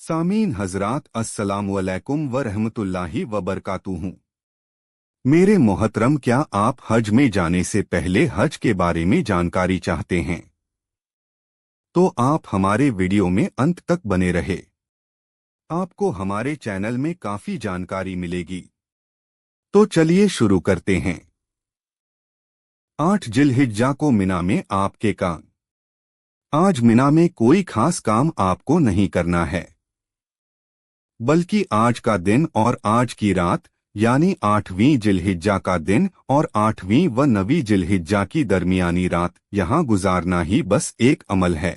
सामीन हजरात अस्सलामु अलैकुम व रहमतुल्लाहि व बरकातुहू। मेरे मोहतरम, क्या आप हज में जाने से पहले हज के बारे में जानकारी चाहते हैं? तो आप हमारे वीडियो में अंत तक बने रहे। आपको हमारे चैनल में काफी जानकारी मिलेगी। तो चलिए शुरू करते हैं। 8 जिलहिज्जा को मिना में आपके काम। आज मिना में कोई खास काम आपको नहीं करना है, बल्कि आज का दिन और आज की रात यानी 8वीं जिलहिज्जा का दिन और 8वीं व 9वीं जिलहिज्जा की दरमियानी रात यहाँ गुजारना ही बस एक अमल है।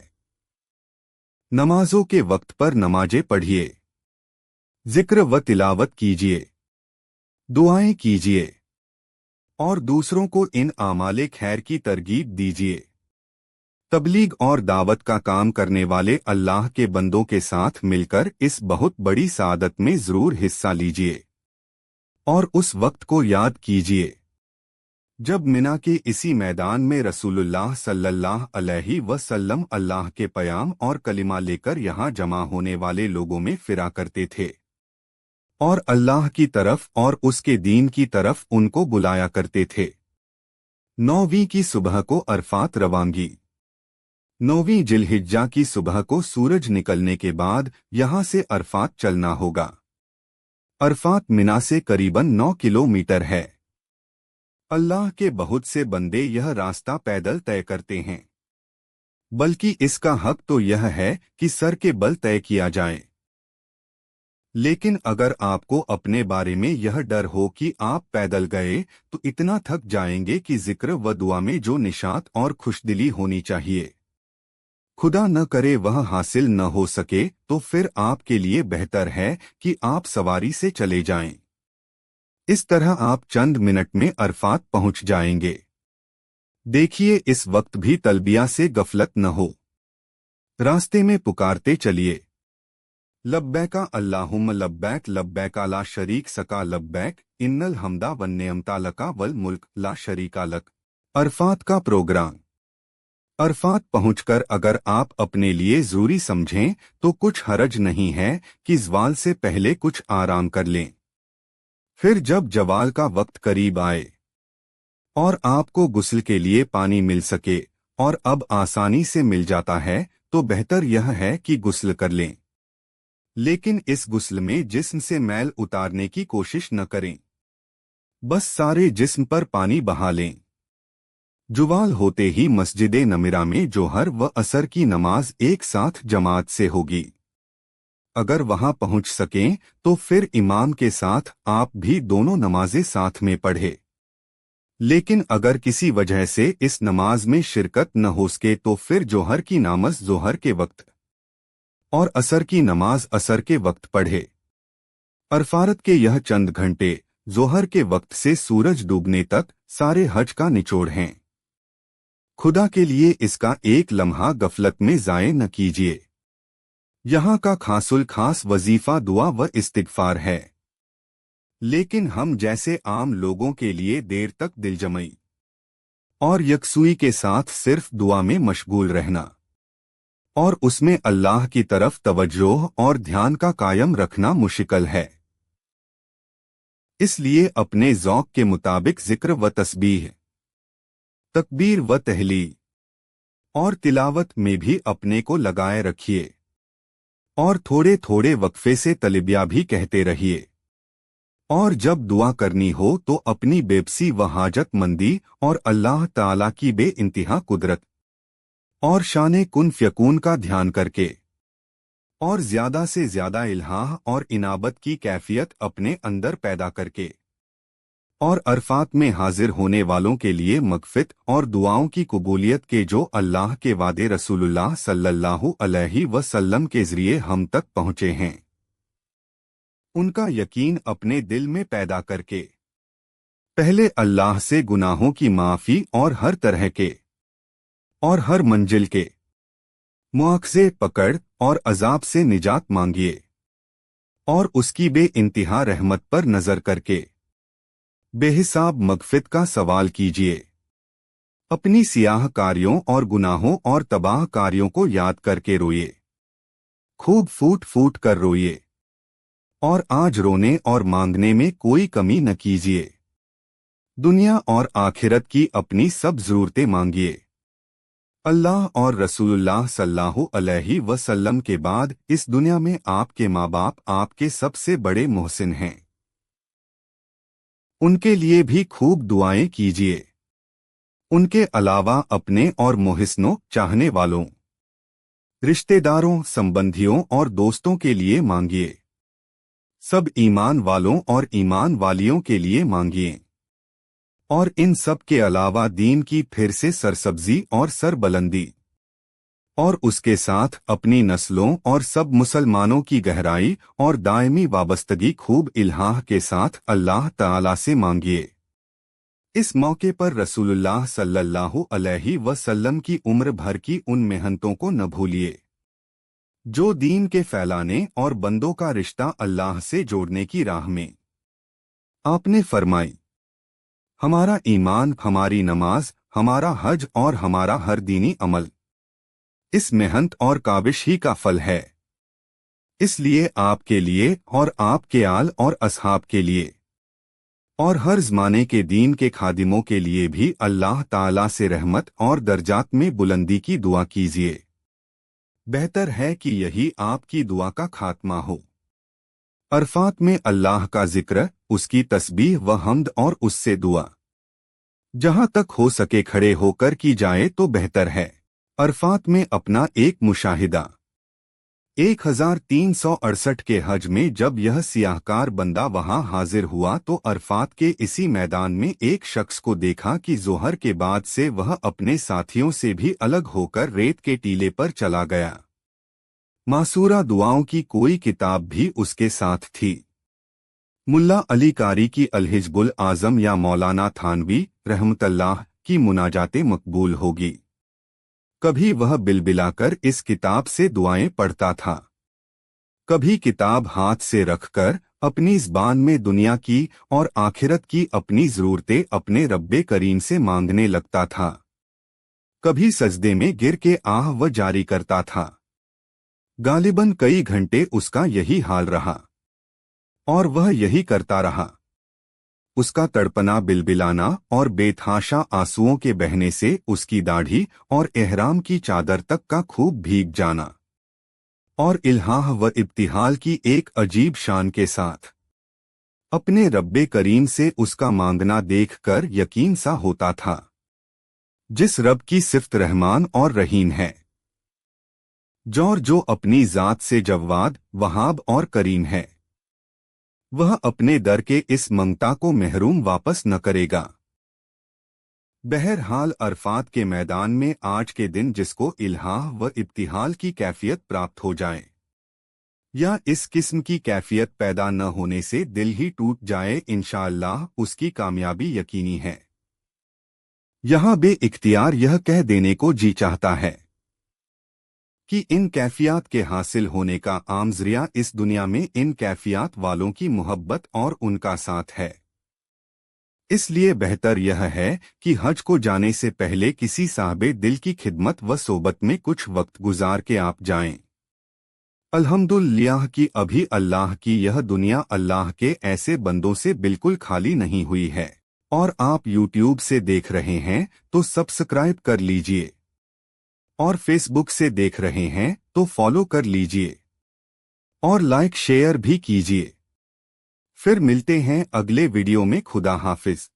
नमाजों के वक्त पर नमाजें पढ़िए, जिक्र व तिलावत कीजिए, दुआएं कीजिए और दूसरों को इन आमाले खैर की तरगीब दीजिए। तबलीग और दावत का काम करने वाले अल्लाह के बंदों के साथ मिलकर इस बहुत बड़ी सादत में जरूर हिस्सा लीजिए और उस वक्त को याद कीजिए जब मिना के इसी मैदान में रसूलुल्लाह सल्लल्लाहु अलैहि वसल्लम अल्लाह के पयाम और कलिमा लेकर यहाँ जमा होने वाले लोगों में फिरा करते थे और अल्लाह की तरफ और उसके दीन की तरफ उनको बुलाया करते थे। 9वीं की सुबह को अरफात रवांगी। 9वीं जिलहिज्जा की सुबह को सूरज निकलने के बाद यहाँ से अरफात चलना होगा। अरफात मिना से करीबन 9 किलोमीटर है। अल्लाह के बहुत से बंदे यह रास्ता पैदल तय करते हैं, बल्कि इसका हक तो यह है कि सर के बल तय किया जाए। लेकिन अगर आपको अपने बारे में यह डर हो कि आप पैदल गए तो इतना थक जाएंगे कि जिक्र व दुआ में जो निशात और खुशदिली होनी चाहिए, खुदा न करे वह हासिल न हो सके, तो फिर आपके लिए बेहतर है कि आप सवारी से चले जाएं। इस तरह आप चंद मिनट में अरफात पहुंच जाएंगे। देखिए, इस वक्त भी तलबिया से गफलत न हो। रास्ते में पुकारते चलिए, लब्बैका अल्लाहुम्मा लब्बैक लब्बैका ला शरीक सका लब्बैक इन्नल हमदा वन्नेअमता लका वल मुल्क ला शरीका लक। अरफात का प्रोग्राम। अरफात पहुंचकर अगर आप अपने लिए जरूरी समझें तो कुछ हरज नहीं है कि ज़वाल से पहले कुछ आराम कर लें। फिर जब जवाल का वक्त करीब आए और आपको गुस्ल के लिए पानी मिल सके, और अब आसानी से मिल जाता है, तो बेहतर यह है कि गुस्ल कर लें। लेकिन इस गुस्ल में जिस्म से मैल उतारने की कोशिश न करें, बस सारे जिस्म पर पानी बहा लें। जुवाल होते ही मस्जिद नमिरा में जोहर व असर की नमाज एक साथ जमात से होगी। अगर वहां पहुंच सकें तो फिर इमाम के साथ आप भी दोनों नमाजें साथ में पढ़े। लेकिन अगर किसी वजह से इस नमाज में शिरकत न हो सके तो फिर जोहर की नमाज जोहर के वक्त और असर की नमाज असर के वक्त पढ़े। अरफात के यह चंद घंटे जोहर के वक्त से सूरज डूबने तक सारे हज का निचोड़ हैं। खुदा के लिए इसका एक लम्हा गफलत में ज़ाये न कीजिए। यहाँ का खासुल खास वजीफा दुआ व इस्तिगफार है, लेकिन हम जैसे आम लोगों के लिए देर तक दिलजमई और यकसुई के साथ सिर्फ दुआ में मशगूल रहना और उसमें अल्लाह की तरफ तवज्जो और ध्यान का कायम रखना मुश्किल है। इसलिए अपने ज़ौक़ के मुताबिक जिक्र व तस्बीह, तकबीर व तहलील और तिलावत में भी अपने को लगाए रखिए और थोड़े थोड़े वक्फे से तलबिया भी कहते रहिए। और जब दुआ करनी हो तो अपनी बेबसी व हाजत मंदी और अल्लाह ताला की बेइंतहा कुदरत और शाने कुन फ्यकून का ध्यान करके और ज्यादा से ज्यादा इल्हाह और इनाबत की कैफियत अपने अंदर पैदा करके और अरफात में हाजिर होने वालों के लिए मग़फ़िरत और दुआओं की कबूलियत के जो अल्लाह के वादे रसूलुल्लाह सल्लल्लाहु अलैहि वसल्लम के ज़रिए हम तक पहुँचे हैं, उनका यकीन अपने दिल में पैदा करके पहले अल्लाह से गुनाहों की माफ़ी और हर तरह के और हर मंजिल के मुआख़ज़े, पकड़ और अज़ाब से निजात मांगिए और उसकी बेइंतहा रहमत पर नज़र करके बेहिसाब मग़फ़िरत का सवाल कीजिए। अपनी सियाह कारियों और गुनाहों और तबाह कारियों को याद करके रोइए खूब फूट फूट कर रोइए और आज रोने और मांगने में कोई कमी न कीजिए। दुनिया और आखिरत की अपनी सब जरूरतें मांगिए। अल्लाह और रसूलुल्लाह सल्लल्लाहु अलैहि वसल्लम के बाद इस दुनिया में आपके माँ बाप आपके सबसे बड़े मोहसिन हैं। उनके लिए भी खूब दुआएं कीजिए। उनके अलावा अपने और मोहसिनों चाहने वालों, रिश्तेदारों, संबंधियों और दोस्तों के लिए मांगिए। सब ईमान वालों और ईमान वालियों के लिए मांगिए। और इन सब के अलावा दीन की फिर से सरसब्जी और सरबलंदी और उसके साथ अपनी नस्लों और सब मुसलमानों की गहराई और दायमी वाबस्तगी खूब इल्हाह के साथ अल्लाह ताला से मांगिए। इस मौके पर रसूलुल्लाह सल्लल्लाहु अलैहि वसल्लम की उम्र भर की उन मेहनतों को न भूलिए जो दीन के फैलाने और बंदों का रिश्ता अल्लाह से जोड़ने की राह में आपने फरमाई, हमारा ईमान, हमारी नमाज, हमारा हज और हमारा हर दीनी अमल इस मेहनत और काविश ही का फल है। इसलिए आपके लिए और आपके आल और असहाब के लिए और हर ज़माने के दीन के खादिमों के लिए भी अल्लाह ताला से रहमत और दर्जात में बुलंदी की दुआ कीजिए। बेहतर है कि यही आपकी दुआ का खात्मा हो। अरफात में अल्लाह का जिक्र, उसकी तस्बीह व हम्द और उससे दुआ जहां तक हो सके खड़े होकर की जाए तो बेहतर है। अरफात में अपना एक मुशाहिदा 1368 के हज में जब यह सियाहकार बंदा वहां हाजिर हुआ तो अरफात के इसी मैदान में एक शख्स को देखा कि जोहर के बाद से वह अपने साथियों से भी अलग होकर रेत के टीले पर चला गया। मासूरा दुआओं की कोई किताब भी उसके साथ थी। मुल्ला अली कारी की अलहिजबुल आजम या मौलाना थानवी रहमतल्लाह की मुनाजातें मकबूल होगी। कभी वह बिलबिलाकर इस किताब से दुआएं पढ़ता था, कभी किताब हाथ से रखकर अपनी ज़बान में दुनिया की और आखिरत की अपनी ज़रूरतें अपने रब्बे करीम से मांगने लगता था, कभी सजदे में गिर के आह व जारी करता था। गालिबन कई घंटे उसका यही हाल रहा और वह यही करता रहा। उसका तड़पना, बिलबिलाना और बेतहाशा आंसुओं के बहने से उसकी दाढ़ी और एहराम की चादर तक का खूब भीग जाना और इल्हाह व इब्तिहाल की एक अजीब शान के साथ अपने रब्बे करीम से उसका मांगना देखकर यकीन सा होता था। जिस रब की सिफ्त रहमान और रहीम है, जो अपनी ज़ात से जव्वाद, वहाब और करीम है, वह अपने दर के इस मंगता को महरूम वापस न करेगा। बहरहाल अरफात के मैदान में आज के दिन जिसको इल्हाह व इब्तिहाल की कैफियत प्राप्त हो जाए या इस किस्म की कैफियत पैदा न होने से दिल ही टूट जाए, इंशाअल्लाह उसकी कामयाबी यकीनी है। यहाँ बे-इख्तियार यह कह देने को जी चाहता है कि इन कैफियत के हासिल होने का आम ज़रिया इस दुनिया में इन कैफियत वालों की मोहब्बत और उनका साथ है। इसलिए बेहतर यह है कि हज को जाने से पहले किसी साहबे दिल की खिदमत व सोबत में कुछ वक्त गुजार के आप जाएं। अल्हम्दुलिल्लाह कि अभी अल्लाह की यह दुनिया अल्लाह के ऐसे बंदों से बिल्कुल खाली नहीं हुई है। और आप यूट्यूब से देख रहे हैं तो सब्सक्राइब कर लीजिए और फेसबुक से देख रहे हैं तो फॉलो कर लीजिए और लाइक शेयर भी कीजिए। फिर मिलते हैं अगले वीडियो में। खुदा हाफिज।